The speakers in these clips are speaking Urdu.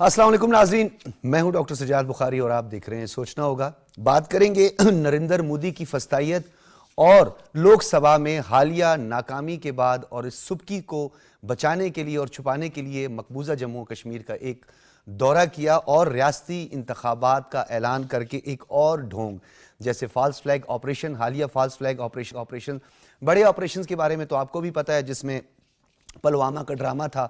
السلام علیکم ناظرین، میں ہوں ڈاکٹر سجاد بخاری اور آپ دیکھ رہے ہیں سوچنا ہوگا۔ بات کریں گے نریندر مودی کی فسطائیت اور لوک سبھا میں حالیہ ناکامی کے بعد اور اس سبکی کو بچانے کے لیے اور چھپانے کے لیے مقبوضہ جموں کشمیر کا ایک دورہ کیا اور ریاستی انتخابات کا اعلان کر کے ایک اور ڈھونگ جیسے فالس فلیگ آپریشن، حالیہ فالس فلیگ آپریشن، بڑے آپریشنز کے بارے میں تو آپ کو بھی پتہ ہے، جس میں پلوامہ کا ڈرامہ تھا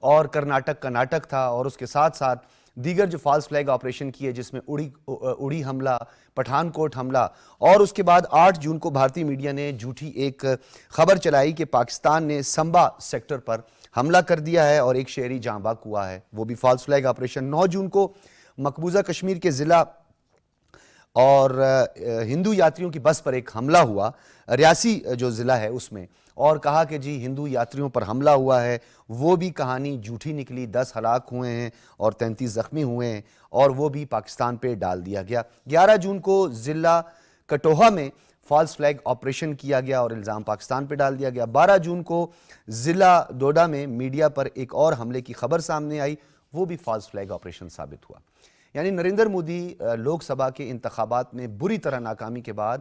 اور کرناٹک کا ناٹک تھا، اور اس کے ساتھ ساتھ دیگر جو فالس فلیگ آپریشن کیے جس میں اڑی حملہ، پٹھان کوٹ حملہ، اور اس کے بعد 8 جون کو بھارتی میڈیا نے جھوٹی ایک خبر چلائی کہ پاکستان نے سمبا سیکٹر پر حملہ کر دیا ہے اور ایک شہری جاں بحق ہوا ہے، وہ بھی فالس فلیگ آپریشن۔ 9 جون کو مقبوضہ کشمیر کے ضلع اور ہندو یاتریوں کی بس پر ایک حملہ ہوا، ریاسی جو ضلع ہے اس میں، اور کہا کہ جی ہندو یاتریوں پر حملہ ہوا ہے، وہ بھی کہانی جھوٹی نکلی، 10 ہلاک ہوئے ہیں اور 33 زخمی ہوئے ہیں، اور وہ بھی پاکستان پہ ڈال دیا گیا۔ 11 جون کو ضلع کٹھوعہ میں فالس فلیگ آپریشن کیا گیا اور الزام پاکستان پہ ڈال دیا گیا۔ 12 جون کو ضلع ڈوڈا میں میڈیا پر ایک اور حملے کی خبر سامنے آئی، وہ بھی فالس فلیگ آپریشن ثابت ہوا۔ یعنی نریندر مودی لوک سبھا کے انتخابات میں بری طرح ناکامی کے بعد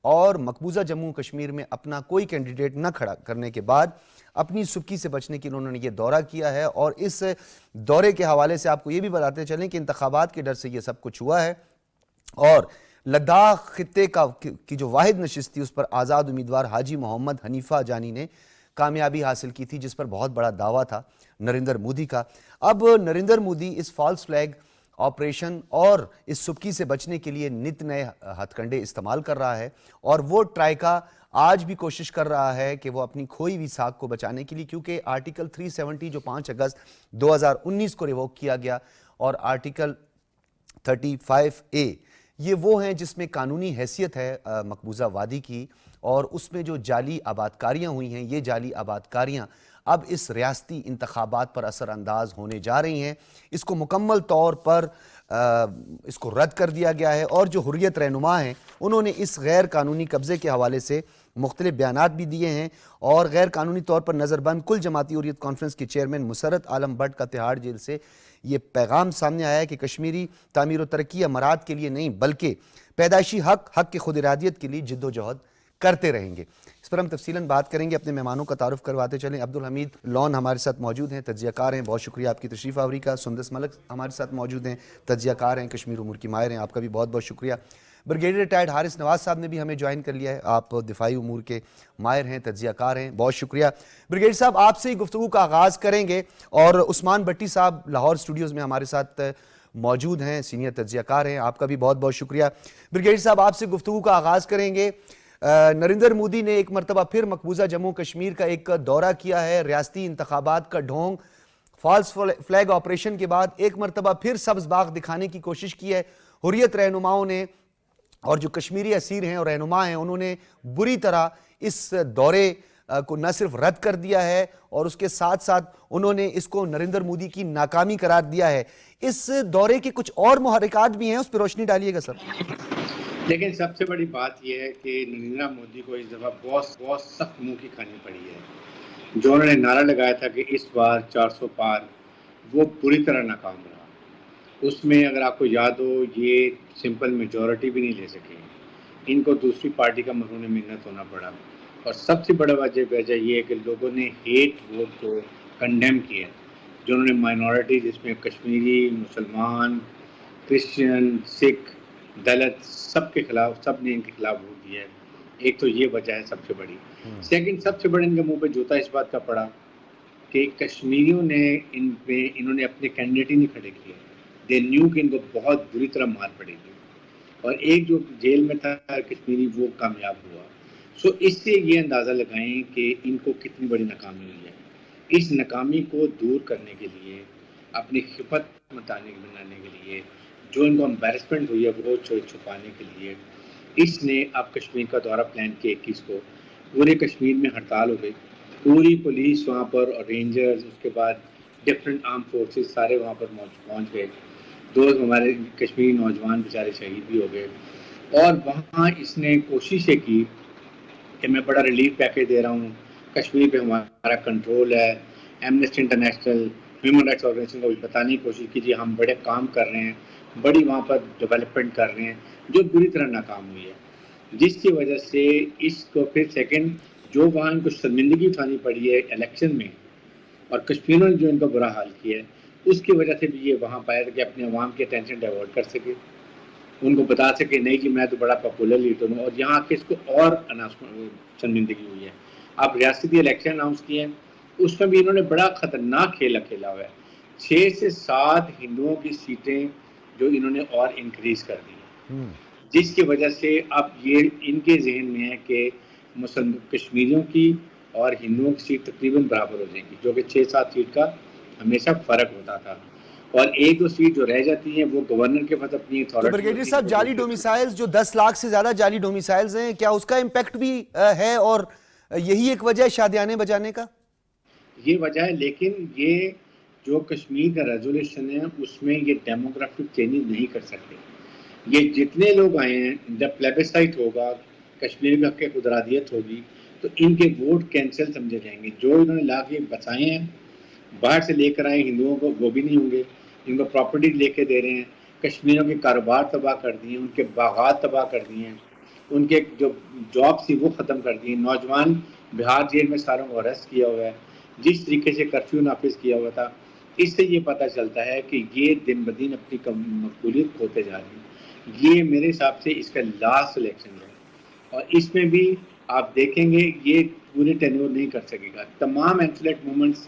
اور مقبوضہ جموں کشمیر میں اپنا کوئی کینڈیڈیٹ نہ کھڑا کرنے کے بعد اپنی سبکی سے بچنے کے لیے انہوں نے یہ دورہ کیا ہے، اور اس دورے کے حوالے سے آپ کو یہ بھی بتاتے چلیں کہ انتخابات کے ڈر سے یہ سب کچھ ہوا ہے، اور لداخ خطے کی جو واحد نشست تھی اس پر آزاد امیدوار حاجی محمد حنیفہ جانی نے کامیابی حاصل کی تھی، جس پر بہت بڑا دعویٰ تھا نریندر مودی کا۔ اب نریندر مودی اس فالس فلیگ آپریشن اور اس سبکی سے بچنے کے لیے نت نئے ہتھ کنڈے استعمال کر رہا ہے، اور وہ ٹرائیکا آج بھی کوشش کر رہا ہے کہ وہ اپنی کھوئی ہوئی ساکھ کو بچانے کے لیے، کیونکہ آرٹیکل 370 جو 5 اگست 2019 کو ریووک کیا گیا، اور آرٹیکل 35A یہ وہ ہیں جس میں قانونی حیثیت ہے مقبوضہ وادی کی، اور اس میں جو جعلی آبادکاریاں ہوئی ہیں، یہ جعلی آبادکاریاں اب اس ریاستی انتخابات پر اثر انداز ہونے جا رہی ہیں۔ اس کو مکمل طور پر اس کو رد کر دیا گیا ہے، اور جو حریت رہنما ہیں انہوں نے اس غیر قانونی قبضے کے حوالے سے مختلف بیانات بھی دیے ہیں، اور غیر قانونی طور پر نظر بند کل جماعتی حریت کانفرنس کے چیئرمین مسرت عالم بٹ کا تہاڑ جیل سے یہ پیغام سامنے آیا ہے کہ کشمیری تعمیر و ترقی امارات کے لیے نہیں بلکہ پیدائشی حق کی خود ارادیت کے لیے جد و جہد کرتے رہیں گے۔ اس پر ہم تفصیلاً بات کریں گے، اپنے مہمانوں کا تعارف کرواتے چلیں۔ عبدالحمید لون ہمارے ساتھ موجود ہیں، تجزیہ کار ہیں، بہت شکریہ آپ کی تشریف آوری کا۔ سندس ملک ہمارے ساتھ موجود ہیں، تجزیہ کار ہیں، کشمیر امور کی ماہر ہیں، آپ کا بھی بہت بہت شکریہ۔ بریگیڈیئر ریٹائرڈ حارث نواز صاحب نے بھی ہمیں جوائن کر لیا ہے، آپ دفاعی امور کے ماہر ہیں، تجزیہ کار ہیں، بہت شکریہ۔ بریگیڈیئر صاحب آپ سے ہی گفتگو کا آغاز کریں گے، اور عثمان بٹی صاحب لاہور اسٹوڈیوز میں ہمارے ساتھ موجود ہیں، سینئر تجزیہ کار ہیں، آپ کا بھی بہت بہت شکریہ۔ بریگیڈیئر صاحب آپ سے گفتگو کا آغاز کریں گے۔ نریندر مودی نے ایک مرتبہ پھر مقبوضہ جموں کشمیر کا ایک دورہ کیا ہے، ریاستی انتخابات کا ڈھونگ فالس فلیگ آپریشن کے بعد ایک مرتبہ پھر سبز باغ دکھانے کی کوشش کی ہے۔ حریت رہنماؤں نے اور جو کشمیری اسیر ہیں اور رہنما ہیں انہوں نے بری طرح اس دورے کو نہ صرف رد کر دیا ہے، اور اس کے ساتھ ساتھ انہوں نے اس کو نریندر مودی کی ناکامی قرار دیا ہے۔ اس دورے کے کچھ اور محرکات بھی ہیں، اس پہ روشنی ڈالیے گا سر۔ لیکن سب سے بڑی بات یہ ہے کہ نریندر مودی کو اس دفعہ بہت سخت منہ کی کھانی پڑی ہے۔ جو انہوں نے نعرہ لگایا تھا کہ اس بار 400 پار، وہ پوری طرح ناکام رہا۔ اس میں اگر آپ کو یاد ہو یہ سمپل میجورٹی بھی نہیں لے سکے، ان کو دوسری پارٹی کا مرہون منت ہونا پڑا، اور سب سے بڑا وجہ یہ ہے کہ لوگوں نے ہیٹ ووٹ کو کنڈیم کیا، جو انہوں نے مائنورٹی جس میں کشمیری، مسلمان، کرسچن، سکھ، دلت سب کے خلاف، سب نے ان کے خلاف ووٹ دیا ہے۔ ایک تو یہ وجہ ہے سب سے بڑی۔ سیکنڈ سب سے بڑا ان کے منہ پہ جوتا اس بات کا پڑا کہ کشمیریوں نے انہوں نے اپنے کینڈیڈیٹ ہی نہیں کھڑے کیے، دے نیو کہ ان کو بہت بری طرح مار پڑے گی، اور ایک جو جیل میں تھا کشمیری وہ کامیاب ہوا۔ سو اس سے یہ اندازہ لگائیں کہ ان کو کتنی بڑی ناکامی ہوئی ہے۔ اس ناکامی کو دور کرنے کے لیے، اپنی خفت بنانے کے لیے، جو ان کو امبیرسمنٹ ہوئی ہے وہ چھپانے کے لیے، اس نے اب کشمیر کا دورہ پلان کیا 21 کو۔ پورے کشمیر میں ہڑتال ہو گئی، پوری پولیس وہاں پر اور رینجرز، اس کے بعد ڈفرینٹ آرم فورسز سارے وہاں پر پہنچ گئے۔ 2 ہمارے کشمیری نوجوان بیچارے شہید بھی ہو گئے، اور وہاں اس نے کوشش یہ کی کہ میں بڑا ریلیف پیکیج دے رہا ہوں، کشمیر پہ ہمارا کنٹرول ہے، Amnesty International human rights organisation کو بھی بتانے کی کوشش کی ہم بڑے کام کر رہے ہیں, بڑی وہاں پر ڈیولپمنٹ کر رہے ہیں, جو بری طرح ناکام ہوئی ہے, جس کی وجہ سے اس کو پھر سیکنڈ جو وہاں ان کو شرمندگی اٹھانی پڑی ہے الیکشن میں, اور کشمیروں نے جو ان کا برا حال کیا ہے, اس کی وجہ سے بھی یہ وہاں پایا کہ اپنے عوام کی اٹینشن ڈائیورٹ کر سکے, ان کو بتا سکے نہیں کہ میں تو بڑا پاپولر لیڈر ہوں, اور یہاں آ کے اس کو اور شرمندگی ہوئی ہے. اب ریاستی الیکشن اناؤنس کیے ہیں, اس میں بھی انہوں نے بڑا خطرناک کھیلا کھیلا ہوا ہے. 6 سے 7 ہندوؤں کی سیٹیں جو انہوں نے اور انکریز کر دی ہیں, جس کی وجہ سے اب یہ ان کے ذہن میں ہے کہ کشمیریوں کی اور ہندوؤں کی سیٹ تقریباً برابر ہو جائیں گی, جو کہ 6-7 سیٹ کا ہمیشہ فرق ہوتا تھا, اور 1-2 سیٹ جو رہ جاتی ہیں وہ گورنر کے پاس اپنی تو اتھارٹی بریگیڈیئر صاحب جعلی ڈومیسائلز جو 10 لاکھ سے زیادہ جعلی ڈومیسائلز ہیں, کیا اس کا امپیکٹ بھی ہے اور یہی ایک وجہ ہے شادیانے بجانے کا؟ یہ وجہ ہے, لیکن یہ جو کشمیر کا ریزولوشن ہے اس میں یہ ڈیموگرافک چینج نہیں کر سکتے. یہ جتنے لوگ آئے ہیں, جب پلیبسائٹ ہوگا, کشمیر میں حق خودارادیت ہوگی, تو ان کے ووٹ کینسل سمجھے جائیں گے. جو انہوں نے لا کے بچائے ہیں, باہر سے لے کر آئے ہندوؤں کو, وہ بھی نہیں ہوں گے. ان کو پراپرٹی لے کے دے رہے ہیں, کشمیریوں کے کاروبار تباہ کر دیے, ان کے باغات تباہ کر دیے ہیں, ان کے جو جاب تھی وہ ختم کر دی. نوجوان بہار جیل میں ساروں کو اریسٹ کیا ہوا ہے, جس طریقے سے کرفیو نافذ کیا ہوا تھا. اس سے یہ پتہ چلتا ہے کہ یہ دن بدن اپنی مقبولیت کھوتے جا رہی ہیں. یہ میرے حساب سے اس کا لاسٹ الیکشن ہے, اور اس میں بھی آپ دیکھیں گے یہ پورے ٹینیور نہیں کر سکے گا. تمام اینسلیٹ موومنٹس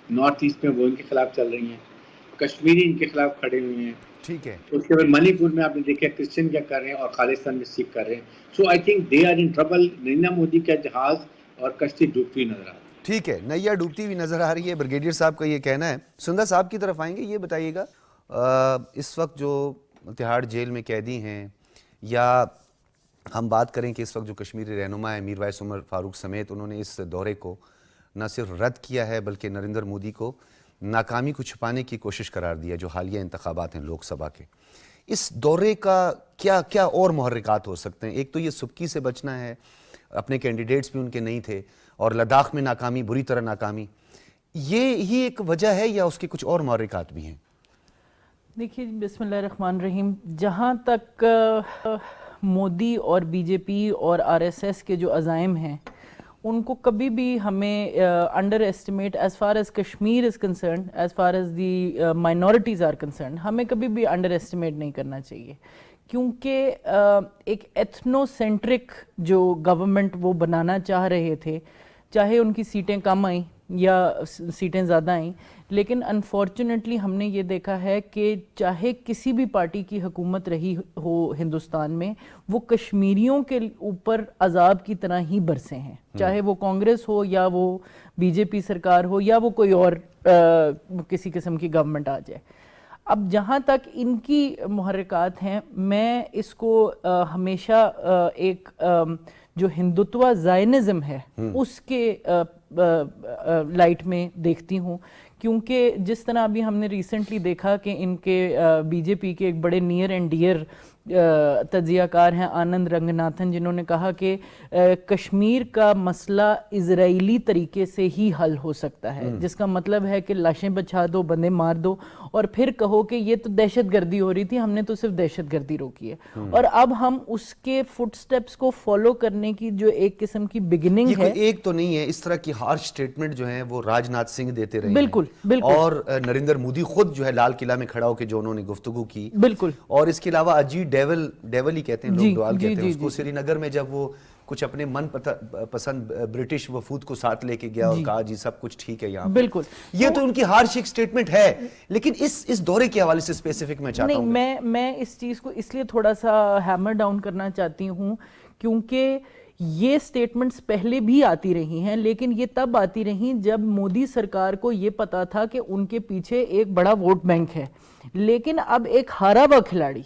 نارتھ ایسٹ میں وہ ان کے خلاف چل رہی ہیں, کشمیری ان کے خلاف کھڑے ہوئے ہیں. ٹھیک ہے, اس کے بعد منی پور میں آپ نے دیکھا کرسچن کیا کر رہے ہیں, اور خالصتان میں سکھ کر رہے ہیں. So I think they are in trouble. Narendra Modi کا جہاز اور کشتی ڈوبتی نظر آ رہی ہے. ٹھیک ہے, نیا ڈوبتی ہوئی نظر آ رہی ہے, بریگیڈیئر صاحب کا یہ کہنا ہے. سندر صاحب کی طرف آئیں گے, یہ بتائیے گا اس وقت جو تہاڑ جیل میں قیدی ہیں, یا ہم بات کریں کہ اس وقت جو کشمیری رہنما ہے میر وائس عمر فاروق سمیت, انہوں نے اس دورے کو نہ صرف رد کیا ہے بلکہ نریندر مودی کو ناکامی کو چھپانے کی کوشش قرار دیا جو حالیہ انتخابات ہیں لوک سبھا کے. اس دورے کا کیا کیا اور محرکات ہو سکتے ہیں؟ ایک تو یہ سبکی سے بچنا ہے, اپنے کینڈیڈیٹس بھی ان کے نہیں تھے, اور لداخ میں ناکامی, بری طرح ناکامی, یہ ہی ایک وجہ ہے یا اس کے کچھ اور محرکات بھی ہیں؟ دیکھیے, بسم اللہ الرحمن الرحیم, جہاں تک مودی اور بی جے پی اور آر ایس ایس کے جو عزائم ہیں ان کو کبھی بھی ہمیں underestimate as far as Kashmir is concerned, as far as the minorities are concerned, ہمیں کبھی بھی انڈر ایسٹیمیٹ نہیں کرنا چاہیے. کیونکہ ایک ایتھنو سینٹرک جو گورنمنٹ وہ بنانا چاہ رہے تھے, چاہے ان کی سیٹیں کم آئیں یا سیٹیں زیادہ آئیں, لیکن انفارچونیٹلی ہم نے یہ دیکھا ہے کہ چاہے کسی بھی پارٹی کی حکومت رہی ہو ہندوستان میں, وہ کشمیریوں کے اوپر عذاب کی طرح ہی برسے ہیں, چاہے وہ کانگریس ہو یا وہ بی جے پی سرکار ہو یا وہ کوئی اور کسی قسم کی گورنمنٹ آ جائے. اب جہاں تک ان کی محرکات ہیں, میں اس کو ہمیشہ ایک جو ہندوتوا زائنزم ہے اس کے لائٹ میں دیکھتی ہوں. کیونکہ جس طرح ابھی ہم نے ریسنٹلی دیکھا کہ ان کے بی جے پی کے ایک بڑے نیئر اینڈ ڈیئر تجزیہ کار ہیں آنند رنگناتھن, جنہوں نے کہا کہ کشمیر کا مسئلہ اسرائیلی طریقے سے ہی حل ہو سکتا ہے, جس کا مطلب ہے کہ لاشیں بچھا دو, بندے مار دو, اور پھر کہو کہ یہ تو دہشت گردی ہو رہی تھی, ہم نے تو صرف دہشت گردی روکی ہے. اور اب ہم اس کے فٹ سٹیپس کو فالو کرنے کی جو ایک قسم کی بگننگ ہے, ایک تو نہیں ہے, اس طرح کی ہارش سٹیٹمنٹ جو ہیں وہ راج ناتھ سنگھ دیتے رہے بالکل بالکل, اور نریندر مودی خود جو ہے لال قلعہ میں کھڑا ہو کے جو انہوں نے گفتگو کی, بالکل, اور اس کے علاوہ اجیت ڈیول ہی کہتے ہیں لوگ, ڈوال کہتے ہیں اس کو, سری نگر میں جب وہ کچھ اپنے من پسند برٹش وفود کو ساتھ لے کے گیا اور کہا جی سب کچھ ٹھیک ہے یہاں, بالکل, یہ تو ان کی ہارش ایک سٹیٹمنٹ ہے. لیکن اس دورے کے حوالے سے اسپیسیفک میں چاہتا ہوں, میں اس چیز کو اس لیے تھوڑا سا ہیمر ڈاؤن کرنا چاہتی ہوں کیونکہ یہ سٹیٹمنٹس پہلے بھی آتی رہی ہیں, لیکن یہ تب آتی رہیں جب مودی سرکار کو یہ پتا تھا کہ ان کے پیچھے ایک بڑا ووٹ بینک ہے. لیکن اب ایک ہارا ہوا کھلاڑی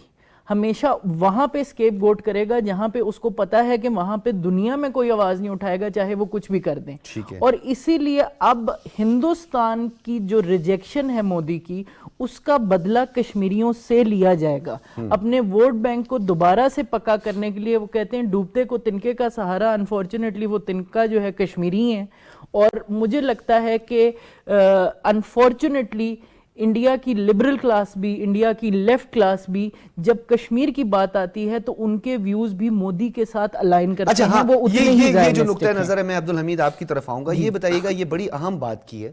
ہمیشہ وہاں پہ اسکیپ گوٹ کرے گا جہاں پہ اس کو پتا ہے کہ وہاں پہ دنیا میں کوئی آواز نہیں اٹھائے گا چاہے وہ کچھ بھی کر دیں. اور اسی لیے اب ہندوستان کی جو ریجیکشن ہے مودی کی, اس کا بدلہ کشمیریوں سے لیا جائے گا. اپنے ووٹ بینک کو دوبارہ سے پکا کرنے کے لیے وہ کہتے ہیں ڈوبتے کو تنکے کا سہارا, انفارچونیٹلی وہ تنکا جو ہے کشمیری ہیں. اور مجھے لگتا ہے کہ انفارچونیٹلی انڈیا کی لبرل کلاس بھی, انڈیا کی لیفٹ کلاس بھی جب کشمیر کی بات آتی ہے تو ان کے ویوز بھی مودی کے ساتھ الائن کرتے ہیں. وہ اتنے ہی یہ جو نقطہ نظر ہے, میں عبدالحمید آپ کی طرف آؤں گا. یہ بتائیے گا, یہ بڑی اہم بات کی ہے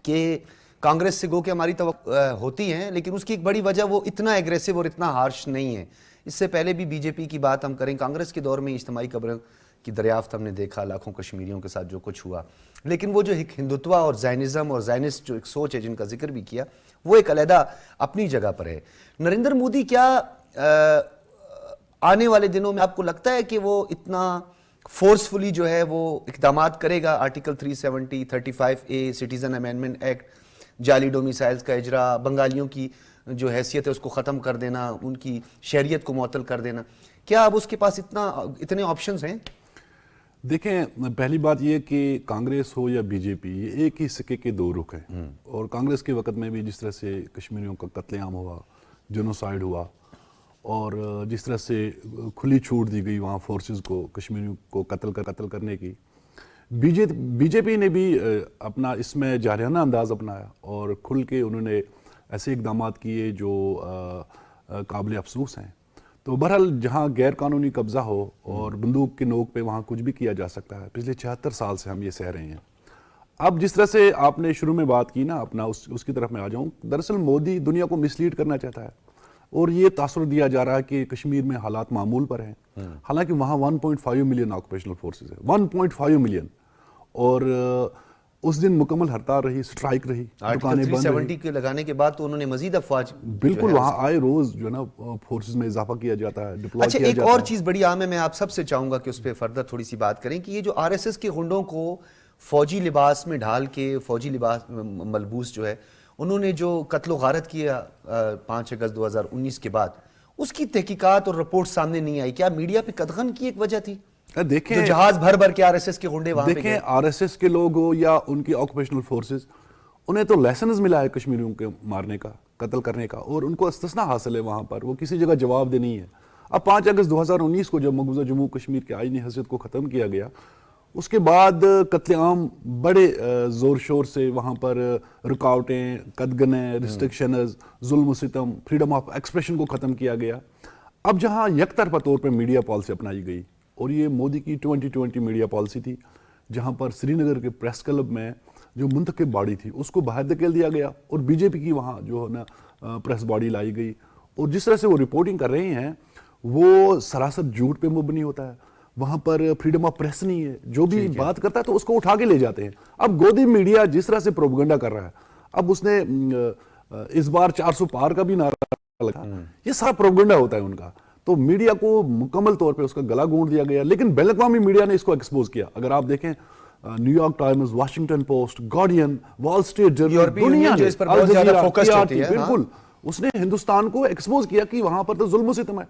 کہ کانگریس سے گو کہ ہماری توقع ہوتی ہیں, لیکن اس کی ایک بڑی وجہ وہ اتنا ایگریسو اور اتنا ہارش نہیں ہے. اس سے پہلے بھی بی جے پی کی بات ہم کریں, کانگریس کے دور میں اجتماعی قبروں کی دریافت ہم نے دیکھا, لاکھوں کشمیریوں کے ساتھ جو کچھ ہوا. لیکن وہ جو ایک ہندوتوا اور زائنزم اور زائنسٹ جو ایک سوچ ہے جن کا ذکر بھی کیا, وہ ایک علیحدہ اپنی جگہ پر ہے. نریندر مودی کیا آنے والے دنوں میں آپ کو لگتا ہے کہ وہ اتنا فورسفلی جو ہے وہ اقدامات کرے گا؟ Article 370, 35A, citizen amendment act, جعلی ڈومیسائلز کا اجرا, بنگالیوں کی جو حیثیت ہے اس کو ختم کر دینا, ان کی شہریت کو معطل کر دینا, کیا اب اس کے پاس اتنے آپشنز ہیں؟ دیکھیں, پہلی بات یہ کہ کانگریس ہو یا بی جے پی, یہ ایک ہی سکے کے دو رخ ہیں. اور کانگریس کے وقت میں بھی جس طرح سے کشمیریوں کا قتل عام ہوا, جنوسائیڈ ہوا, اور جس طرح سے کھلی چھوٹ دی گئی وہاں فورسز کو کشمیریوں کو قتل کرنے کی, بی جے پی نے بھی اپنا اس میں جارحانہ انداز اپنایا اور کھل کے انہوں نے ایسے اقدامات کیے جو قابل افسوس ہیں. تو بہرحال جہاں غیر قانونی قبضہ ہو اور بندوق کے نوک پہ وہاں کچھ بھی کیا جا سکتا ہے. پچھلے 76 سال سے ہم یہ سہ رہے ہیں. اب جس طرح سے آپ نے شروع میں بات کی نا, اپنا اس کی طرف میں آ جاؤں. دراصل مودی دنیا کو مسلیڈ کرنا چاہتا ہے اور یہ تاثر دیا جا رہا ہے کہ کشمیر میں حالات معمول پر ہیں, حالانکہ وہاں 1.5 ملین آکوپیشنل فورسز ہیں, 1.5 ملین. اور اس دن مکمل ہرتال رہی, سٹرائک رہی, آرٹیکل 370 کے لگانے کے بعد تو انہوں نے مزید افواج بالکل وہاں آئے روز جو ہے نا فورسز میں اضافہ کیا جاتا ہے, ڈپلوائے اچھا, کیا ایک جاتا ہے. اور چیز بڑی عام ہے, میں آپ سب سے چاہوں گا کہ اس پہ فردر تھوڑی سی بات کریں کہ یہ جو آر ایس ایس کے غنڈوں کو فوجی لباس میں ڈھال کے, فوجی لباس ملبوس جو ہے, انہوں نے جو قتل و غارت کیا 5 اگست 2019 کے بعد, اس کی تحقیقات اور رپورٹ سامنے نہیں آئی. کیا میڈیا پہ قدغن کی ایک وجہ تھی؟ دیکھیں, جو جہاز بھر کے آر ایس ایس کے غنڈے وہاں پہ گئے. دیکھیں, آر ایس ایس کے لوگ ہو یا ان کی آکوپیشنل فورسز, انہیں تو لیسنز ملا ہے کشمیریوں کے مارنے کا, قتل کرنے کا, اور ان کو استثناء حاصل ہے وہاں پر. وہ کسی جگہ جواب دہ نہیں ہے. اب 5 اگست 2019 کو جب مقبوضہ جموں کشمیر کے آئینی حیثیت کو ختم کیا گیا, اس کے بعد قتل عام بڑے زور شور سے وہاں پر رکاوٹیں, قدغنیں, ریسٹرکشنز, ظلم و ستم, فریڈم آف ایکسپریشن کو ختم کیا گیا. اب جہاں یک طرفہ طور پہ میڈیا پالیسی اپنائی گئی, اور یہ مودی کی 2020 میڈیا پالیسی تھی, جہاں پر سری نگر کے پریس کلب میں جو منتخب باڈی تھی اس کو باہر دھکیل دیا گیا, اور بی جے پی کی وہاں جو ہے نا پریس باڈی لائی گئی. اور جس طرح سے وہ رپورٹنگ کر رہے ہیں وہ سراسر جھوٹ پہ مبنی ہوتا ہے. وہاں پر فریڈم آف پریس نہیں ہے, جو بھی بات کرتا ہے تو اس کو اٹھا کے لے جاتے ہیں. اب گودی میڈیا جس طرح سے پروپیگنڈا کر رہا ہے, اب اس نے اس بار 400 پار کا بھی نعرہ لگا, یہ سارا پروپیگنڈا ہوتا ہے ان کا. تو میڈیا کو مکمل طور پہ اس کا گلا گونڈ دیا گیا, لیکن بین الاقوامی میڈیا نے اس کو ایکسپوز کیا. اگر آپ دیکھیں New York Times, Washington Post, Guardian, Wall Street Journal, دنیا نے بالکل اس نے ہندوستان کو ایکسپوز کیا کہ وہاں پر تو ظلم و ستم ہے.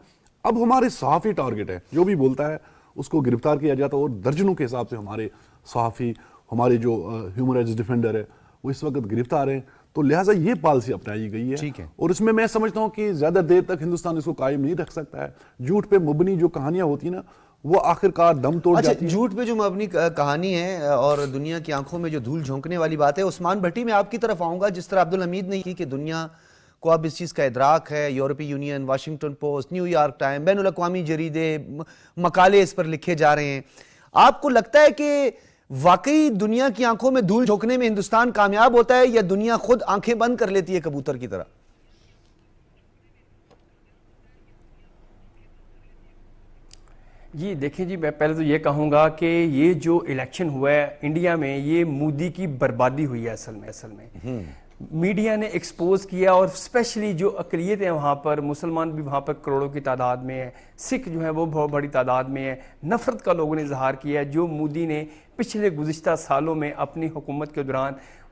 اب ہمارے صحافی ٹارگٹ ہے, جو بھی بولتا ہے اس کو گرفتار کیا جاتا ہے, اور درجنوں کے حساب سے ہمارے صحافی, ہمارے جو ہیومن رائٹس ڈیفینڈر ہے وہ اس وقت گرفتار ہیں. تو لہٰذا یہ پالیسی اپنائی گئی ہے, اور اس میں سمجھتا ہوں کہ زیادہ دیر تک ہندوستان اس کو قائم نہیں رکھ سکتا ہے. جھوٹ پہ مبنی جو کہانیاں ہوتی ہیں نا, وہ آخر کار دم توڑ جاتی ہیں. جھوٹ پہ جو مبنی کہانی ہے اور دنیا کی آنکھوں میں جو دھول جھونکنے والی بات ہے, عثمان بھٹی میں آپ کی طرف آؤں گا. جس طرح عبدالحمید نے کی کہ دنیا کو اب اس چیز کا ادراک ہے, یورپی union, Washington Post, New York Time, بین الاقوامی جریدے, مقالے اس پر لکھے جا رہے ہیں. آپ کو لگتا ہے کہ واقعی دنیا کی آنکھوں میں دھول جھونکنے میں ہندوستان کامیاب ہوتا ہے, یا دنیا خود آنکھیں بند کر لیتی ہے کبوتر کی طرح؟ جی دیکھیں جی, میں پہلے تو یہ کہوں گا کہ یہ جو الیکشن ہوا ہے انڈیا میں, یہ مودی کی بربادی ہوئی ہے اصل میں. میڈیا نے ایکسپوز کیا, اور اسپیشلی جو اقلیت ہیں وہاں پر, مسلمان بھی وہاں پر کروڑوں کی تعداد میں ہیں, سکھ جو ہیں وہ بہت بڑی تعداد میں ہیں. نفرت کا لوگوں نے اظہار کیا ہے جو مودی نے پچھلے گزشتہ سالوں میں اپنی حکومت کے دوران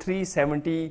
370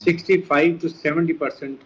65 to 70%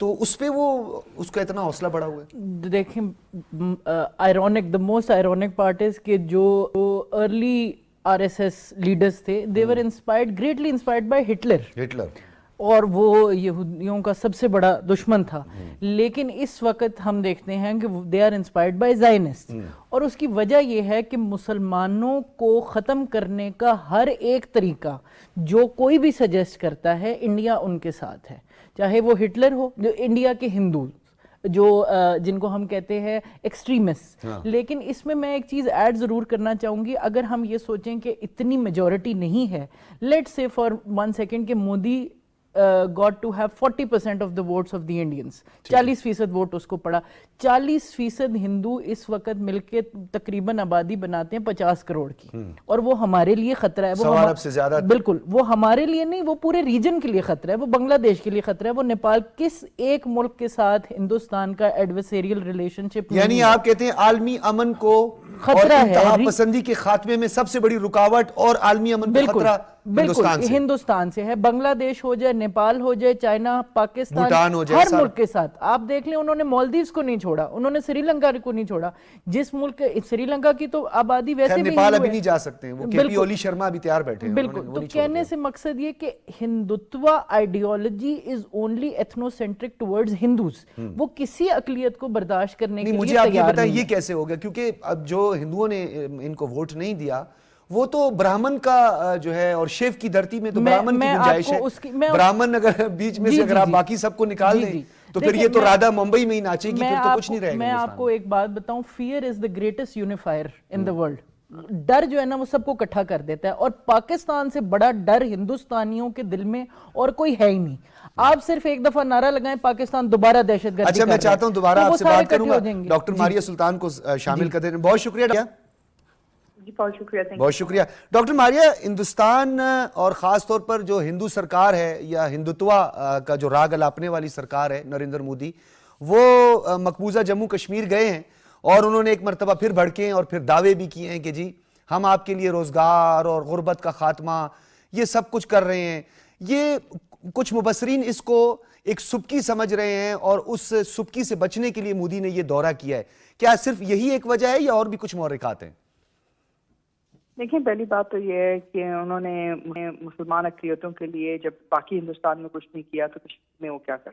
تو اس پہ وہ اس کا اتنا حوصلہ بڑھا ہوا ہے. دیکھیں ironic, the most ironic part is کہ جو early R S S leaders تھے, they were inspired, greatly inspired by Hitler, اور وہ یہودیوں کا سب سے بڑا دشمن تھا. لیکن اس وقت ہم دیکھتے ہیں کہ they are inspired by Zionist, اور اس کی وجہ یہ ہے کہ مسلمانوں کو ختم کرنے کا ہر ایک طریقہ جو کوئی بھی سجیسٹ کرتا ہے, انڈیا ان کے ساتھ ہے. چاہے وہ ہٹلر ہو, جو انڈیا کے ہندو جو جن کو ہم کہتے ہیں ایکسٹریمسٹ. لیکن اس میں ایک چیز ایڈ ضرور کرنا چاہوں گی. اگر ہم یہ سوچیں کہ اتنی میجورٹی نہیں ہے, لیٹ سے فار 1 سیکنڈ کہ Modi got to have 40% of the votes of the Indians, 40% vote اس کو پڑا. 40% ہندو اس وقت مل کے تقریباً آبادی بناتے ہیں 50 کروڑ کی, اور وہ ہمارے لیے خطرہ ہے. وہ ارب سے زیادہ, بالکل وہ ہمارے لیے نہیں, وہ پورے ریجن کے لیے خطرہ ہے, وہ بنگلہ دیش کے لیے خطرہ ہے, وہ نیپال. کس ایک ملک کے ساتھ ہندوستان کا ایڈورسریل ریلیشن شپ, یعنی آپ کہتے ہیں عالمی امن کو خطرہ ہے, انتہا پسندی کے خاتمے میں سب سے بڑی رکاوٹ اور عالمی امن کو خطرہ ہندوستان سے ہے. بنگلہ دیش ہو جائے, نیپال ہو جائے, چائنا, پاکستان, بھوٹان ہو جائے, ہر ملک کے ساتھ آپ دیکھ لیں, انہوں نے مالدیوز کو نہیں چھوڑا, انہوں نے سری لنکا کو نہیں چھوڑا. جس ملک, سری لنکا کی تو آبادی ویسے بھی نیپال ابھی نہیں جا سکتے ہیں, وہ کے پی اولی شرما بھی تیار بیٹھے ہیں. بالکل. تو کہنے سے مقصد یہ کہ Hindutva ideology is only ethno centric towards Hindus, وہ کسی اقلیت کو برداشت کرنے کے لیے مجھے آپ یہ تیار بتائیں نہیں. یہ کیسے ہو گیا, کیونکہ اب جو ہندوؤں نے ان کو ووٹ نہیں دیا وہ تو برہمن کا جو ہے, اور شیو کی دھرتی میں تو برہمن کی گنجائش ہے. برہمن اگر بیچ میں سے اگر آپ باقی سب کو نکال دیں تو پھر یہ تو رادھا ممبئی میں ہی ناچے گی, پھر تو کچھ نہیں رہے گا. میں آپ کو ایک بات بتاؤں, fear is the greatest unifier in the world. ڈر جو ہے نا وہ سب کو اکٹھا کر دیتا ہے, اور پاکستان سے بڑا ڈر ہندوستانیوں کے دل میں اور کوئی ہے ہی نہیں. آپ صرف ایک دفعہ نارہ لگائیں پاکستان دوبارہ دہشت گردی. اچھا, میں چاہتا ہوں دوبارہ آپ سے بات کروں گا, ڈاکٹر ماریہ سلطان کو شامل کر دیں. بہت شکریہ. بہت شکریہ ڈاکٹر ماریہ. ہندوستان اور خاص طور پر جو ہندو سرکار ہے یا ہندوتوا کا جو راگ الاپنے والی سرکار ہے نریندر مودی, وہ مقبوضہ جموں کشمیر گئے ہیں اور انہوں نے ایک مرتبہ پھر بھڑکے اور پھر دعوے بھی کیے ہیں کہ جی ہم آپ کے لیے روزگار اور غربت کا خاتمہ یہ سب کچھ کر رہے ہیں. یہ کچھ مبصرین اس کو ایک سبکی سمجھ رہے ہیں, اور اس سبکی سے بچنے کے لیے مودی نے یہ دورہ کیا ہے. کیا صرف یہی ایک وجہ ہے یا اور بھی کچھ محرکات ہیں؟ دیکھیں, پہلی بات تو یہ ہے کہ انہوں نے مسلمان اقلیتوں کے لیے جب باقی ہندوستان میں کچھ نہیں کیا تو کشمیر میں وہ کیا کر.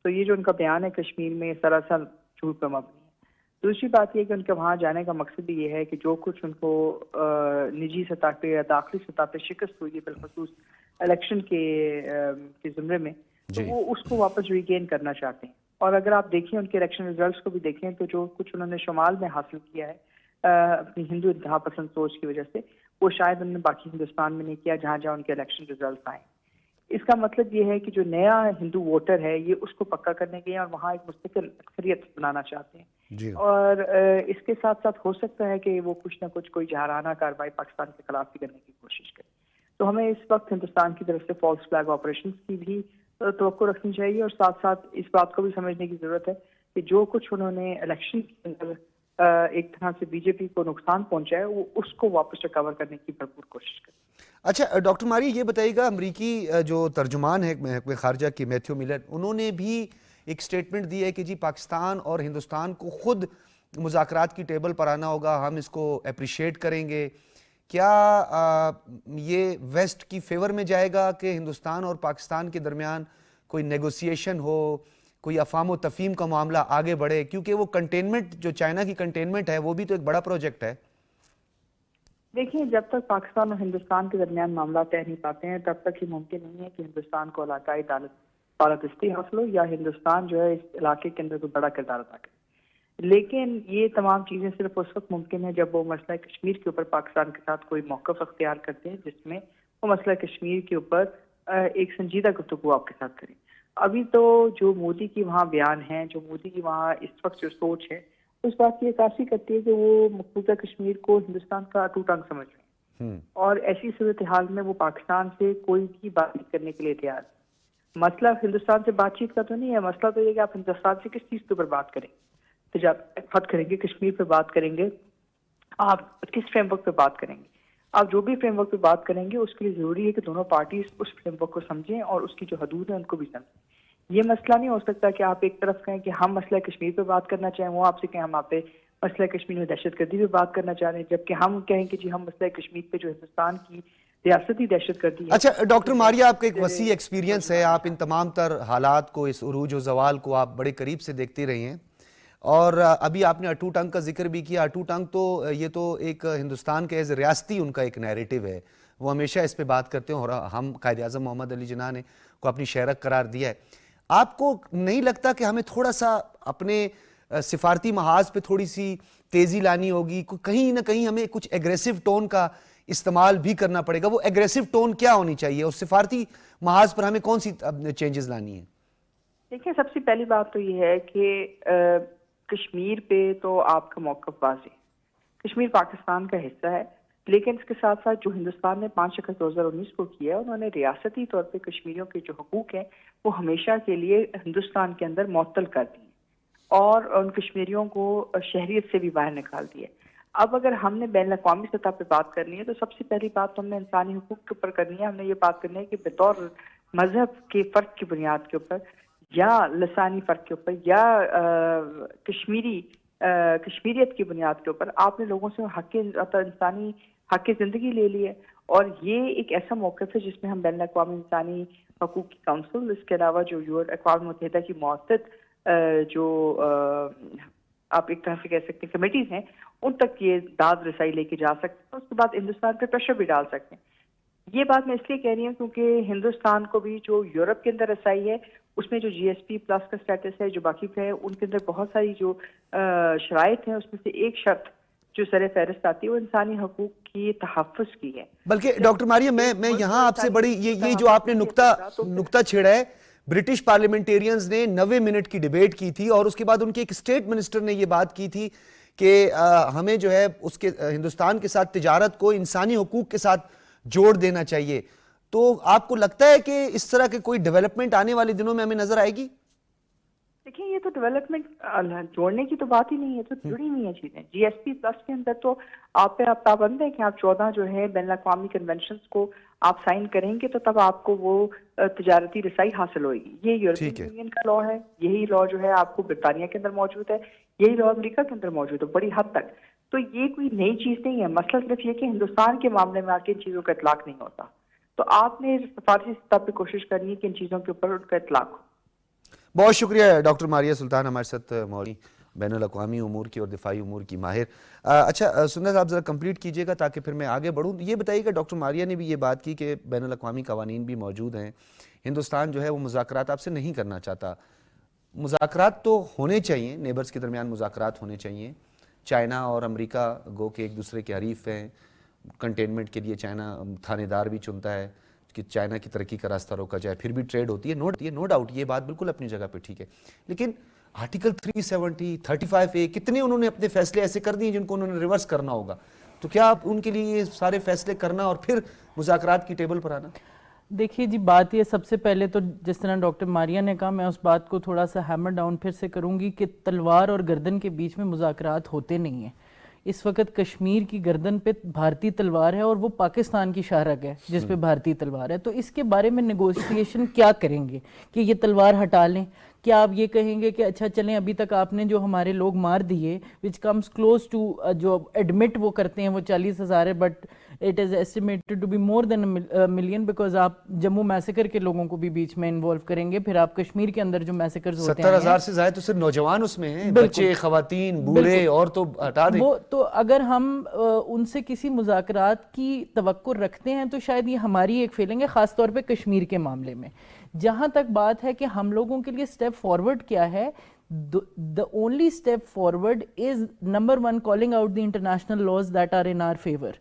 تو یہ جو ان کا بیان ہے کشمیر میں سراسر جھوٹ پر مبنی ہے. دوسری بات یہ کہ ان کے وہاں جانے کا مقصد بھی یہ ہے کہ جو کچھ ان کو نجی سطح پہ یا داخلی سطح پہ شکست ہوئی ہے بالخصوص الیکشن کے زمرے میں, تو وہ اس کو واپس ریگین کرنا چاہتے ہیں. اور اگر آپ دیکھیں ان کے الیکشن ریزلٹس کو بھی دیکھیں تو جو کچھ انہوں نے شمال میں حاصل کیا ہے اپنی ہندو انتہا پسند سوچ کی وجہ سے, وہ شاید انہوں نے باقی ہندوستان میں نہیں کیا جہاں جہاں ان کے الیکشن ریزلٹس آئے. اس کا مطلب یہ ہے کہ جو نیا ہندو ووٹر ہے یہ اس کو پکا کرنے کے اور وہاں ایک مستقل اکثریت بنانا چاہتے ہیں. اور اس کے ساتھ ساتھ ہو سکتا ہے کہ وہ کچھ نہ کچھ کوئی جہارانہ کارروائی پاکستان کے خلاف بھی کرنے کی کوشش کرے. تو ہمیں اس وقت ہندوستان کی طرف سے فالس فلیگ آپریشنز کی بھی توقع رکھنی چاہیے, اور ساتھ ساتھ اس بات کو بھی سمجھنے کی ضرورت ہے کہ جو کچھ انہوں نے الیکشن کے اندر ایک طرح سے بی جے پی کو نقصان پہنچا ہے وہ اس کو واپس ریکور کرنے کی بھرپور کوشش کریں. اچھا ڈاکٹر ماری یہ بتائیے گا, امریکی جو ترجمان ہے محکمہ خارجہ کی میتھیو ملر, انہوں نے بھی ایک سٹیٹمنٹ دی ہے کہ جی پاکستان اور ہندوستان کو خود مذاکرات کی ٹیبل پر آنا ہوگا, ہم اس کو اپریشیٹ کریں گے. کیا یہ ویسٹ کی فیور میں جائے گا کہ ہندوستان اور پاکستان کے درمیان کوئی نیگوسیشن ہو, کوئی افہام و تفہیم کا معاملہ آگے بڑھے, کیونکہ وہ کنٹینمنٹ جو چائنا کی کنٹینمنٹ ہے وہ بھی تو ایک بڑا پروجیکٹ ہے. دیکھیں, جب تک پاکستان اور ہندوستان کے درمیان معاملہ طے نہیں پاتے ہیں تب تک یہ ممکن نہیں ہے کہ ہندوستان کو علاقائی بالادستی حاصل ہو یا ہندوستان جو ہے اس علاقے کے اندر کوئی بڑا کردار ادا کرے. لیکن یہ تمام چیزیں صرف اس وقت ممکن ہے جب وہ مسئلہ کشمیر کے اوپر پاکستان کے ساتھ کوئی موقف اختیار کرتے ہیں جس میں وہ مسئلہ کشمیر کے اوپر ایک سنجیدہ گفتگو آپ کے ساتھ کریں. ابھی تو جو مودی کی وہاں بیان ہیں, جو مودی کی وہاں اس وقت جو سوچ ہے, اس بات کی عکاسی کرتی ہے کہ وہ مقبوضہ کشمیر کو ہندوستان کا اٹوٹ انگ سمجھ رہے ہیں, اور ایسی صورتحال میں وہ پاکستان سے کوئی بھی بات چیت کرنے کے لیے تیار ہے. مسئلہ ہندوستان سے بات چیت کا تو نہیں ہے, مسئلہ تو یہ کہ آپ ہندوستان سے کس چیز کے اوپر بات کریں, تجارت کریں گے, کشمیر پہ بات کریں گے, آپ کس فریم ورک پہ بات کریں گے. آپ جو بھی فریم ورک پہ بات کریں گے اس کے لیے ضروری ہے کہ دونوں پارٹیز اس فریم ورک کو سمجھیں اور اس کی جو حدود ہیں ان کو بھی سمجھیں. یہ مسئلہ نہیں ہو سکتا کہ آپ ایک طرف کہیں کہ ہم مسئلہ کشمیر پہ بات کرنا چاہیں، وہ آپ سے کہیں ہم آپ پہ مسئلہ کشمیر میں دہشت گردی پہ بات کرنا چاہ رہے ہیں، جبکہ ہم کہیں کہ جی ہم مسئلہ کشمیر پہ جو ہندوستان کی ریاستی دہشت گردی ہے۔ اچھا ڈاکٹر ماریا، آپ کا ایک وسیع ایکسپیرینس ہے، آپ ان تمام تر حالات کو، اس عروج و زوال کو آپ بڑے قریب سے دیکھتے رہے ہیں، اور ابھی آپ نے اٹوٹ انگ کا ذکر بھی کیا۔ اٹوٹ انگ تو یہ تو ایک ہندوستان کے ایز ریاستی ان کا ایک نیریٹو ہے، وہ ہمیشہ اس پہ بات کرتے ہیں، اور ہم قائد اعظم محمد علی جناح نے کو اپنی شہرک قرار دیا ہے۔ آپ کو نہیں لگتا کہ ہمیں تھوڑا سا اپنے سفارتی محاذ پہ تھوڑی سی تیزی لانی ہوگی، کہیں نہ کہیں ہمیں کچھ ایگریسو ٹون کا استعمال بھی کرنا پڑے گا؟ وہ ایگریسو ٹون کیا ہونی چاہیے، اور سفارتی محاذ پر ہمیں کون سی چینجز لانی ہیں؟ دیکھیں، سب سے پہلی بات تو یہ ہے کہ کشمیر پہ تو آپ کا موقف واضح، کشمیر پاکستان کا حصہ ہے، لیکن اس کے ساتھ ساتھ جو ہندوستان نے 5 اگست 2019 کو کیا ہے، انہوں نے ریاستی طور پہ کشمیریوں کے جو حقوق ہیں وہ ہمیشہ کے لیے ہندوستان کے اندر معطل کر دی اور ان کشمیریوں کو شہریت سے بھی باہر نکال دیا۔ اب اگر ہم نے بین الاقوامی سطح پہ بات کرنی ہے تو سب سے پہلی بات تو ہم نے انسانی حقوق کے اوپر کرنی ہے۔ ہم نے یہ بات کرنی ہے کہ بطور مذہب کے فرق کی بنیاد کے اوپر یا لسانی فرق کے اوپر یا کشمیریت کی بنیاد کے اوپر آپ نے لوگوں سے انسانی حق زندگی لے لی ہے، اور یہ ایک ایسا موقف ہے جس میں ہم بین الاقوامی انسانی حقوق کی کونسل، اس کے علاوہ جو اقوام متحدہ کی معتد جو آپ ایک طرح سے کہہ سکتے ہیں کمیٹیز ہیں، ان تک یہ داد رسائی لے کے جا سکتے ہیں، اس کے بعد ہندوستان پہ پریشر بھی ڈال سکتے ہیں۔ یہ بات میں اس لیے کہہ رہی ہوں کیونکہ ہندوستان کو بھی جو یورپ کے اندر رسائی ہے، اس میں جو جی ایس پی پلس کا سٹیٹس ہے، جو باقی ہے، ان کے اندر بہت ساری جو شرائط ہیں، اس میں سے ایک شرط جو سر فہرست آتی ہے وہ انسانی حقوق کی تحفظ کی ہے۔ بلکہ ڈاکٹر ماریا، میں یہاں آپ سے بڑی یہ جو آپ نے نقطہ چھیڑا ہے، برٹش پارلیمنٹیرینز نے 90 منٹ کی ڈیبیٹ کی تھی، اور اس کے بعد ان کے ایک اسٹیٹ منسٹر نے یہ بات کی تھی کہ ہمیں جو ہے اس کے ہندوستان کے ساتھ تجارت کو انسانی حقوق کے ساتھ جوڑ دینا چاہیے۔ تو آپ کو لگتا ہے کہ اس طرح کے کوئی ڈیولپمنٹ آنے والے دنوں میں ہمیں نظر آئے گی؟ دیکھیں، یہ تو ڈیولپمنٹ جوڑنے کی تو بات ہی نہیں ہے، تو جڑی نہیں ہے چیزیں۔ جی ایس پی پلس کے اندر تو آپ پہ آپ پابند ہیں کہ آپ 14 جو ہے بین الاقوامی کنونشنز کو آپ سائن کریں گے تو تب آپ کو وہ تجارتی رسائی حاصل ہوئے گی۔ یہ یورپین یونین کا لاء ہے، یہی لاء جو ہے آپ کو برطانیہ کے اندر موجود ہے، یہی لاء امریکہ کے اندر موجود ہے بڑی حد تک۔ تو یہ کوئی نئی چیز نہیں ہے، مسئلہ صرف یہ کہ ہندوستان کے معاملے میں آ کے ان چیزوں کا اطلاق نہیں ہوتا، تو آپ نے سفارتی سطح پہ کوشش کرنی ہے کہ ان چیزوں کے اوپر ان کا اطلاق ہو۔ بہت شکریہ ڈاکٹر ماریا سلطان، ہمارے ساتھ موجود بین الاقوامی امور کی اور دفاعی امور کی ماہر۔ اچھا سندر صاحب، ذرا کمپلیٹ کیجئے گا تاکہ پھر میں آگے بڑھوں۔ یہ بتائیے کہ ڈاکٹر ماریا نے بھی یہ بات کی کہ بین الاقوامی قوانین بھی موجود ہیں، ہندوستان جو ہے وہ مذاکرات آپ سے نہیں کرنا چاہتا۔ مذاکرات تو ہونے چاہیے، نیبرز کے درمیان مذاکرات ہونے چاہیے۔ چائنا اور امریکہ گو کہ ایک دوسرے کے حریف ہیں، کنٹینمنٹ کے لیے چائنا تھانے دار بھی چنتا ہے کہ چائنا کی ترقی کا راستہ روکا جائے، پھر بھی ٹریڈ ہوتی ہے، نو ڈاؤٹ، یہ بات بالکل اپنی جگہ پہ ٹھیک ہے۔ لیکن آرٹیکل 370 35A کتنے انہوں نے اپنے فیصلے ایسے کر دیے جن کو انہوں نے ریورس کرنا ہوگا، تو کیا آپ ان کے لیے یہ سارے فیصلے کرنا اور پھر مذاکرات کی ٹیبل پر آنا؟ دیکھیے جی، بات یہ سب سے پہلے تو جس طرح ڈاکٹر ماریا نے کہا، میں اس بات کو تھوڑا سا ہیمر ڈاؤن پھر سے کروں گی کہ تلوار اور گردن کے بیچ میں مذاکرات ہوتے نہیں ہیں۔ اس وقت کشمیر کی گردن پہ بھارتی تلوار ہے اور وہ پاکستان کی شاہرگ ہے جس پہ بھارتی تلوار ہے، تو اس کے بارے میں نیگوشیشن کیا کریں گے کہ یہ تلوار ہٹا لیں؟ کیا آپ یہ کہیں گے کہ اچھا چلیں ابھی تک آپ نے جو ہمارے لوگ مار دیے which comes close to جو ایڈمٹ وہ کرتے ہیں وہ 40,000 ہے، but it is estimated to be more than a million because آپ جموں میسیکر کے لوگوں کو بھی بیچ میں انوالو کریں گے، پھر آپ کشمیر کے اندر جو میسیکرز ہوتے ہیں 70,000 سے زائد تو صرف نوجوان اس میں ہیں، بچے، خواتین، بوڑھے، اور تو ہٹا دیں۔ وہ تو اگر ہم ان سے کسی مذاکرات کی توقع رکھتے ہیں تو شاید یہ ہماری ایک فیلنگ ہے، خاص طور پہ کشمیر کے معاملے میں۔ جہاں تک بات ہے کہ ہم لوگوں کے لیے سٹیپ فارورڈ کیا ہے، the only step forward is number one calling out the international laws that are in our favor۔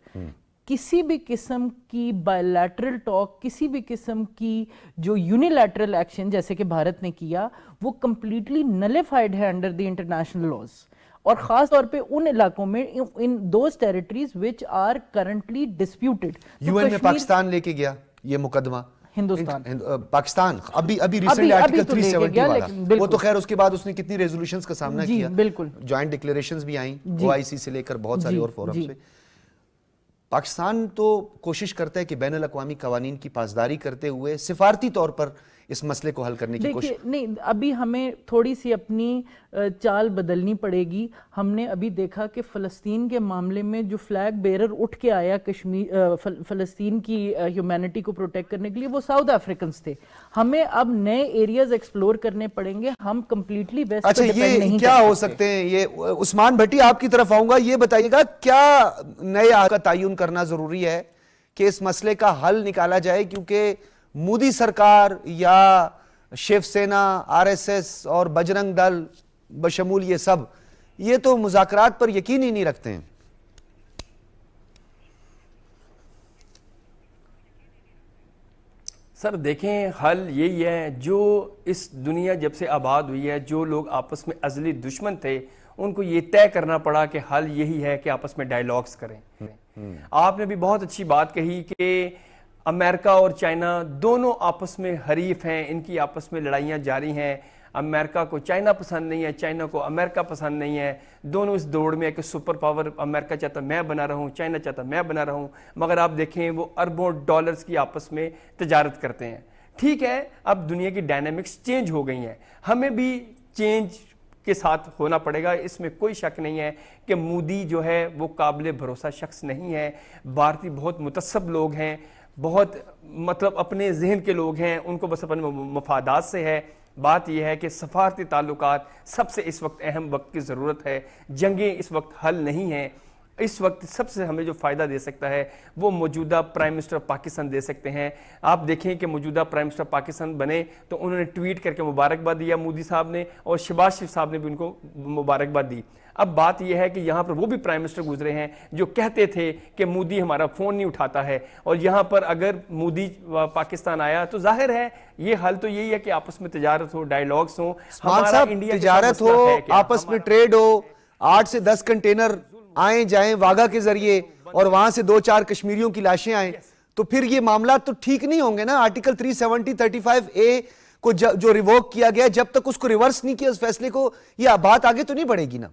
کسی بھی قسم کی بائیلیٹرل ٹاک، کسی بھی قسم کی جو یونیلیٹرل ایکشن جیسے کہ بھارت نے کیا، وہ کمپلیٹلی نلیفائڈ ہے انڈر دی انٹرنیشنل لاز، اور خاص طور پہ ان علاقوں میں in those territories which are currently disputed۔ UN میں پاکستان لے کے گیا یہ مقدمہ، ہندوستان پاکستان ابھی ریسنٹ آرٹیکل تو لے کے 370 گیا، والا، لیکن وہ تو خیر اس کے بعد اس نے کتنی ریزولوشنز کا سامنا جی کیا، بالکل جوائنٹ ڈکلیریشنز بھی آئیں OIC سے لے کر بہت ساری اور فورمز پہ۔ پاکستان تو کوشش کرتا ہے کہ بین الاقوامی قوانین کی پاسداری کرتے ہوئے سفارتی طور پر اس مسئلے کو حل کرنے کی کوشش؟ دیکھیے نہیں، ابھی ہمیں تھوڑی سی اپنی چال بدلنی پڑے گی. ہم نے ابھی دیکھا کہ فلسطین کے معاملے میں جو فلیگ بیرر اٹھ کے آیا کشمیر فلسطین کی ہیومینٹی کو پروٹیکٹ کرنے کے لیے، وہ ساؤتھ افریکنز تھے. ہمیں اب نئے ایریاز ایکسپلور کرنے پڑیں گے. ہم کمپلیٹلی ویسٹ اچھا، پہ ڈیپینڈ یہ نہیں کیا کر ہو سکتے ہیں؟ یہ عثمان بھٹی آپ کی طرف آؤں گا. یہ بتائیے گا کیا نئے کا تعین کرنا ضروری ہے کہ اس مسئلے کا حل نکالا جائے، کیونکہ مودی سرکار یا Shiv Sena, are S S اور بجرنگ دل بشمول یہ سب، یہ تو مذاکرات پر یقین ہی نہیں رکھتے ہیں. سر دیکھیں، حل یہی ہے، جو اس دنیا جب سے آباد ہوئی ہے، جو لوگ آپس میں ازلی دشمن تھے ان کو یہ طے کرنا پڑا کہ حل یہی ہے کہ آپس میں ڈائیلاگز کریں. آپ نے بھی بہت اچھی بات کہی کہ امریکہ اور چائنا دونوں آپس میں حریف ہیں، ان کی آپس میں لڑائیاں جاری ہیں. امریکہ کو چائنا پسند نہیں ہے، چائنا کو امریکہ پسند نہیں ہے. دونوں اس دوڑ میں ہے کہ سپر پاور امریکہ چاہتا میں بنا رہا ہوں، چائنا چاہتا میں بنا رہا ہوں. مگر آپ دیکھیں وہ اربوں ڈالرز کی آپس میں تجارت کرتے ہیں. ٹھیک ہے، اب دنیا کی ڈائنامکس چینج ہو گئی ہیں، ہمیں بھی چینج کے ساتھ ہونا پڑے گا. اس میں کوئی شک نہیں ہے کہ مودی جو ہے وہ قابل بھروسہ شخص نہیں ہے. بھارتی بہت متعصب لوگ ہیں، بہت مطلب اپنے ذہن کے لوگ ہیں، ان کو بس اپنے مفادات سے ہے. بات یہ ہے کہ سفارتی تعلقات سب سے اس وقت اہم وقت کی ضرورت ہے. جنگیں اس وقت حل نہیں ہیں. اس وقت سب سے ہمیں جو فائدہ دے سکتا ہے وہ موجودہ پرائم منسٹر پاکستان دے سکتے ہیں. آپ دیکھیں کہ موجودہ پرائم منسٹر پاکستان بنے تو انہوں نے ٹویٹ کر کے مبارکباد دیا مودی صاحب نے، اور شہباز شریف صاحب نے بھی ان کو مبارکباد دی. اب بات یہ ہے کہ یہاں پر وہ بھی پرائم منسٹر گزرے ہیں جو کہتے تھے کہ مودی ہمارا فون نہیں اٹھاتا ہے، اور یہاں پر اگر مودی پاکستان آیا تو ظاہر ہے یہ حل تو یہی ہے کہ آپس میں تجارت ہو، ڈائیلاگز ہوں. عثمان صاحب، تجارت ہو، آپس میں ٹریڈ ہو، 8 سے 10 کنٹینر آئیں جائیں واگا کے ذریعے اور وہاں سے 2-4 کشمیریوں کی لاشیں آئیں، تو پھر یہ معاملات تو ٹھیک نہیں ہوں گے نا. آرٹیکل 370-35A کو جو ریووک کیا گیا، جب تک اس کو ریورس نہیں کیا اس فیصلے کو، یہ بات آگے تو نہیں بڑھے گی نا.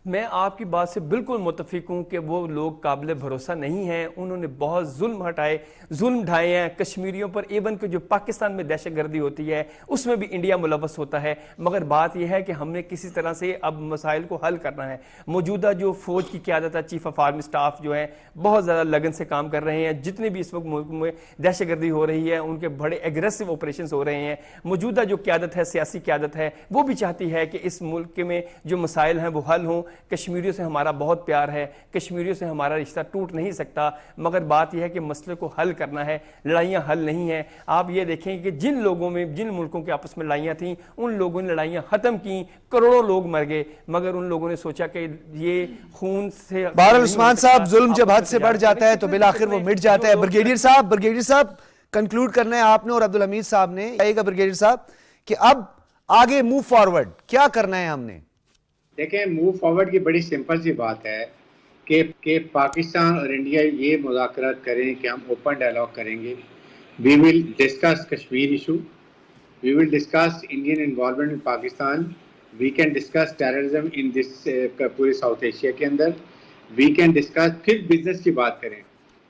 میں آپ کی بات سے بالکل متفق ہوں کہ وہ لوگ قابل بھروسہ نہیں ہیں. انہوں نے بہت ظلم ڈھائے ہیں کشمیریوں پر. ایون کہ جو پاکستان میں دہشت گردی ہوتی ہے اس میں بھی انڈیا ملوث ہوتا ہے. مگر بات یہ ہے کہ ہم نے کسی طرح سے اب مسائل کو حل کرنا ہے. موجودہ جو فوج کی قیادت ہے، چیف آف آرمی سٹاف جو ہیں، بہت زیادہ لگن سے کام کر رہے ہیں. جتنے بھی اس وقت ملک میں دہشت گردی ہو رہی ہے ان کے بڑے ایگریسو آپریشنز ہو رہے ہیں. موجودہ جو قیادت ہے، سیاسی قیادت ہے، وہ بھی چاہتی ہے کہ اس ملک میں جو مسائل ہیں وہ حل ہوں. کشمیریوں سے ہمارا بہت پیار ہے، کشمیریوں سے ہمارا رشتہ ٹوٹ نہیں سکتا. مگر بات یہ ہے کہ مسئلے کو حل کرنا ہے، لڑائیاں حل نہیں ہیں. آپ یہ دیکھیں کہ جن لوگوں میں، جن ملکوں کے آپس میں لڑائیاں تھیں، ان لوگوں نے لڑائیاں ختم کی، کروڑوں لوگ مر گئے. مگر ان لوگوں نے سوچا کہ یہ خون سے بہرحال عثمان صاحب، ظلم جب حد سے بڑھ جاتا ہے تو بالآخر وہ مٹ جاتا ہے. بریگیڈیئر صاحب کنکلوڈ کرنا ہے آپ نے اور عبدالحمید صاحب نے. کہیے گا بریگیڈیئر صاحب کہ اب آگے موو فارورڈ کیا کرنا ہے ہم نے؟ دیکھیں، موو فارورڈ کی بڑی سمپل سی بات ہے کہ پاکستان اور انڈیا یہ مذاکرات کریں کہ ہم اوپن ڈائلاگ کریں گے. We will discuss Kashmir issue, we will discuss Indian involvement in Pakistan, we can discuss terrorism in this پورے ساؤتھ ایشیا کے اندر، وی کین ڈسکس، پھر بزنس کی بات کریں.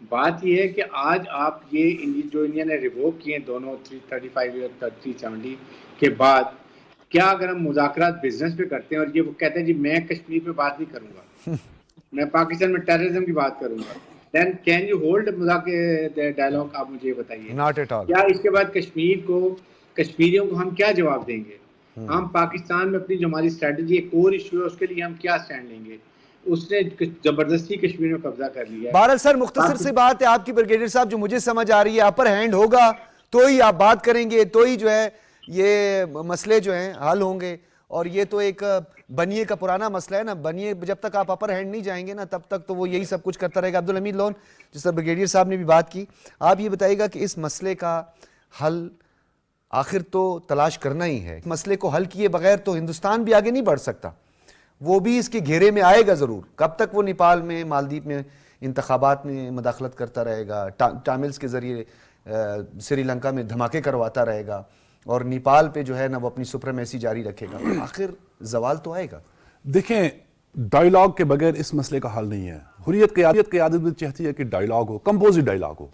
بات یہ ہے کہ آج آپ یہ جو انڈیا نے ریووک کیے دونوں 335 اور 370 کے بعد، کیا اگر ہم مذاکرات بزنس پہ کرتے ہیں اور یہ وہ کہتے ہیں جی میں کشمیر پہ بات نہیں کروں گا، میں پاکستان میں ٹیررزم کی بات کروں گا، then can you hold dialogue? آپ مجھے یہ بتائیے. Not at all. کیا اس کے بعد کشمیریوں کو ہم کیا جواب دیں گے؟ ہم پاکستان میں اپنی جو ہماری اسٹریٹجی ایک اور ایشو ہے اس کے لیے ہم کیا اسٹینڈ لیں گے؟ اس نے زبردستی کشمیر میں قبضہ کر لیا ہے. بہرحال سر، مختصر سی بات ہے آپ کی بریگیڈیئر صاحب جو مجھے سمجھ آ رہی ہے، اپر ہینڈ ہوگا تو ہی آپ بات کریں گے، تو ہی جو ہے یہ مسئلے جو ہیں حل ہوں گے. اور یہ تو ایک بنیے کا پرانا مسئلہ ہے نا، بنیے جب تک آپ اپر ہینڈ نہیں جائیں گے نا تب تک تو وہ یہی سب کچھ کرتا رہے گا. عبدالحمید لون، جس طرح بریگیڈیئر صاحب نے بھی بات کی، آپ یہ بتائیے گا کہ اس مسئلے کا حل آخر تو تلاش کرنا ہی ہے. مسئلے کو حل کیے بغیر تو ہندوستان بھی آگے نہیں بڑھ سکتا، وہ بھی اس کے گھیرے میں آئے گا ضرور. کب تک وہ نیپال میں، مالدیپ میں انتخابات میں مداخلت کرتا رہے گا، ٹاملز کے ذریعے سری لنکا میں دھماکے کرواتا رہے گا، اور نیپال پہ جو ہے نا وہ اپنی سپریمیسی جاری رکھے گا، آخر زوال تو آئے گا. دیکھیں، ڈائیلاگ کے بغیر اس مسئلے کا حل نہیں ہے. حریت قیادت بھی چاہتی ہے کہ ڈائلاگ ہو، کمپوزٹ ڈائلاگ ہو.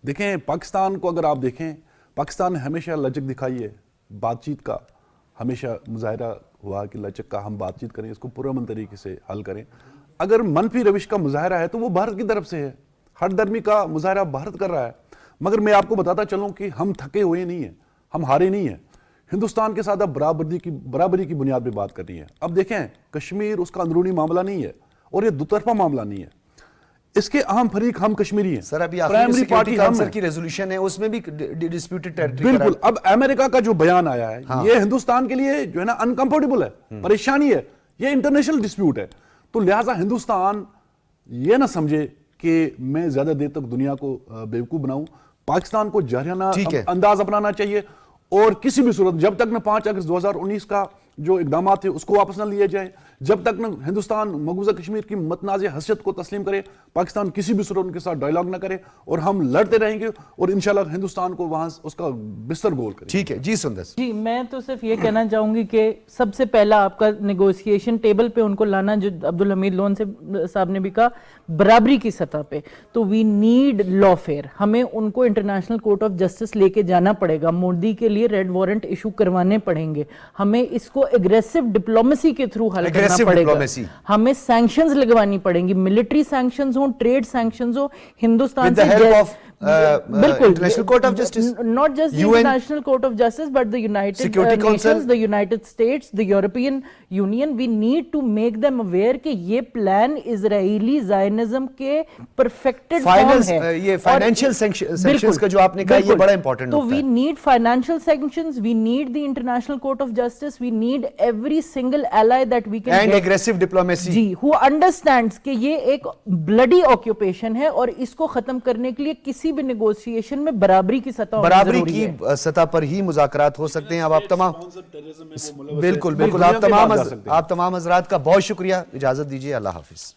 دیکھیں پاکستان کو اگر آپ دیکھیں، پاکستان نے ہمیشہ لچک دکھائی ہے بات چیت کا، ہمیشہ مظاہرہ ہوا کہ لچک کا ہم بات چیت کریں، اس کو پرامن طریقے سے حل کریں. اگر منفی روش کا مظاہرہ ہے تو وہ بھارت کی طرف سے ہے، ہر درمی کا مظاہرہ بھارت کر رہا ہے. مگر میں آپ کو بتاتا چلوں کہ ہم تھکے ہوئے نہیں ہیں، ہم ہارے نہیں ہیں. ہندوستان کے ساتھ اب برابری کی بنیاد پہ بات کرنی ہے. اب دیکھیں کشمیر اس کا اندرونی معاملہ نہیں ہے اور یہ دو طرفہ معاملہ نہیں ہے، اس کے اہم فریق ہم کشمیری ہیں. سر ابھی پرائمری سیکورٹی پارٹی ہم کونسل ہیں. کی ریزولوشن ہے، اس میں بھی ڈسپیوٹڈ ٹیریٹری بالکل. اب امریکہ کا جو بیان آیا ہے یہ ہندوستان کے لیے جو ہے نا انکمفرٹیبل ہے، پریشانی ہے، یہ انٹرنیشنل ڈسپیوٹ ہے. تو لہٰذا ہندوستان یہ نہ سمجھے کہ میں زیادہ دیر تک دنیا کو بیوقوف بناؤں. پاکستان کو جارحانہ انداز اپنانا چاہیے اور کسی بھی صورت جب تک نہ 5 اگست 2019 کا جو اقدامات تھے اس کو واپس نہ لیے جائیں، جب تک نہ ہندوستان مقبوضہ کشمیر کی متنازع حیثیت کو تسلیم کرے، پاکستان کسی بھی صورت ان کے ساتھ ڈائلاگ نہ کرے، اور ہم لڑتے رہیں گے اور انشاءاللہ ہندوستان کو وہاں اس کا بستر گول کریں. ٹھیک ہے جی سندر. جی میں تو صرف یہ کہنا چاہوں گی کہ سب سے پہلا آپ کا نیگوسیشن ٹیبل پہ ان کو لانا، جو عبدالحمید لون صاحب نے بھی کہا، برابری کی سطح پہ. تو وی نیڈ لا فیئر، ہمیں ان کو انٹرنیشنل کورٹ آف جسٹس لے کے جانا پڑے گا، مودی کے لیے ریڈ وارنٹ ایشو کروانے پڑیں گے، ہمیں اس کو اگریسو ڈپلومیسی کے تھرو حل کرنا پڑے گا، ہمیں سینکشنز لگوانی پڑیں گی، ملٹری سینکشنز ہوں، ٹریڈ سینکشنز ہوں. ہندوستان سے بالکل international court of justice, not just the International Court of Justice but the United Security Council, Nations, the United States, the European Union. We need to make them aware کہ یہ پلان اسرائیلی زائنزم کے perfected form ہے. یہ فائنینشیل سینکشنز کا جو آپ نے کہا یہ بڑا امپورٹنٹ تو ہوتا ہے. we need financial sanctions, we need the International Court of Justice, we need every single ally that we can and get. aggressive diplomacy. G who understands کہ یہ ایک bloody occupation ہے اور اس کو ختم کرنے کے لیے کسی بھی نیگوسیشن میں برابری کی سطح ہونا ضروری ہے. برابری کی سطح پر ہی مذاکرات ہو سکتے ہیں. اب آپ تمام بالکل آپ تمام حضرات کا بہت شکریہ. اجازت دیجیے. اللہ حافظ.